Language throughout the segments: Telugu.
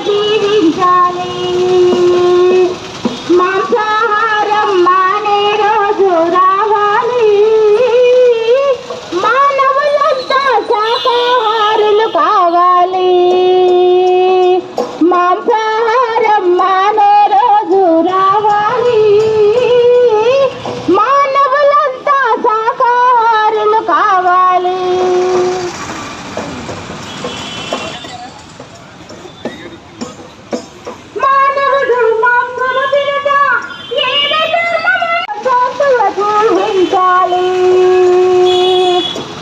జీవించాలి. మాంసాహారం మానే రోజు రావాలి. మానవులంతా శాకాహారులు కావాలి. మాంసాహారం మానే రోజు రావాలి. మానవులంతా శాకాహారులు కావాలి. మానవుడు మాంసము తినక ఏమి ధర్మము జీవించాలి.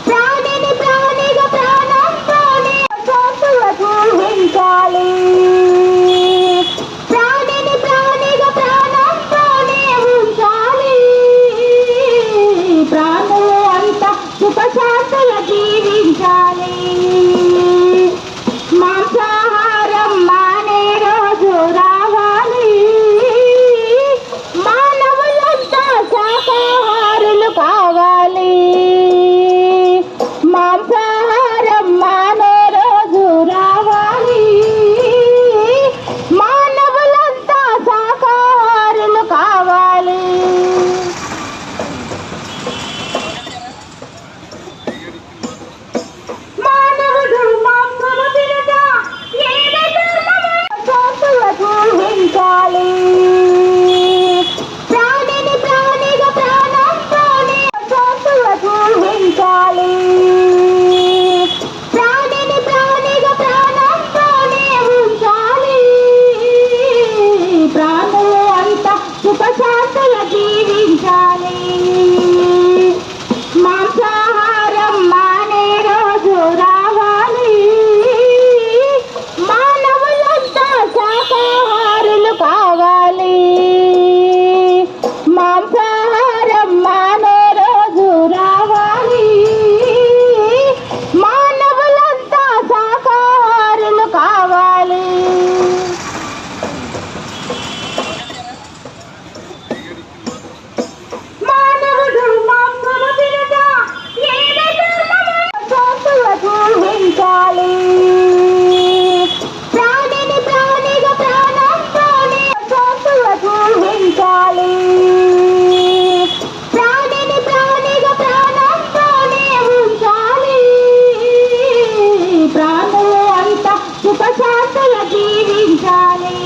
ప్రాణిని ప్రాణిగా ప్రాణంతోనే జీవించాలి. ప్రాణిని ప్రాణిగా ప్రాణంతోనే ఉంచాలి. ప్రాణులు అంతా సుఖశాంతుల జీవించాలి. మాంసాహారం మానే రోజు రావాలి. మానవులంతా శాకాహారులు కావాలి. మాంసాహారం మానే రోజు రావాలి. మానవులంతా శాకాహారులు కావాలి. మానవుడు మాంసము తినక ఏమి ధర్మము జీవించాలి. ప్రాణిని ప్రాణిగా ప్రాణంతోనే జీవించాలి. ప్రాణిని ప్రాణిగా ప్రాణంతోనే ఉంచాలి. ప్రాణులు అంతా సుఖశాంతుల జీవించాలి. మాంసాహారం మానే రోజు రావాలి. మానవులంతా శాకాహారులు కావాలి. మాంసాహారం మానే రోజు రావాలి. మానవులంతా శాకాహారులు కావాలి. మానవుడు మాంసము తినక ఏమి ధర్మము జీవించాలి. ప్రాణిని ప్రాణిగా ప్రాణంతోనే జీవించాలి. ప్రాణిని ప్రాణిగా ప్రాణంతోనే ఉంచాలి. ప్రాణులు అంతా సుఖశాంతుల జీవించాలి. మాంసాహారం మానే రోజు రావాలి. మానవులంతా శాకాహారులు కావాలి. మాంసాహారం మానే రోజు రావాలి. మానవులంతా శాకాహారులు కావాలి. మానవుడు మాంసము తినక ఏమి ధర్మము జీవించాలి. ప్రాణిని ప్రాణిగా ప్రాణంతోనే జీవించాలి. ప్రాణిని ప్రాణిగా ప్రాణంతోనే ఉంచాలి. ప్రాణులు అంతా సుఖశాంతుల జీవించాలి.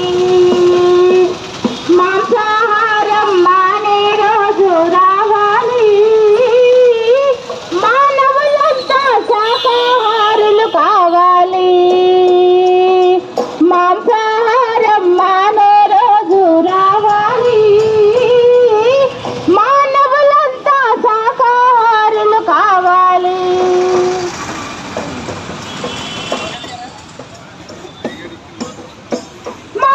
మాంసాహారం మానే రోజు రావాలి. మానవులంతా శాకాహారులు కావాలి. మాంసాహారం మానే రోజు రావాలి. మానవులంతా శాకాహారులు కావాలి. మా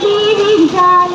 దీవించాలి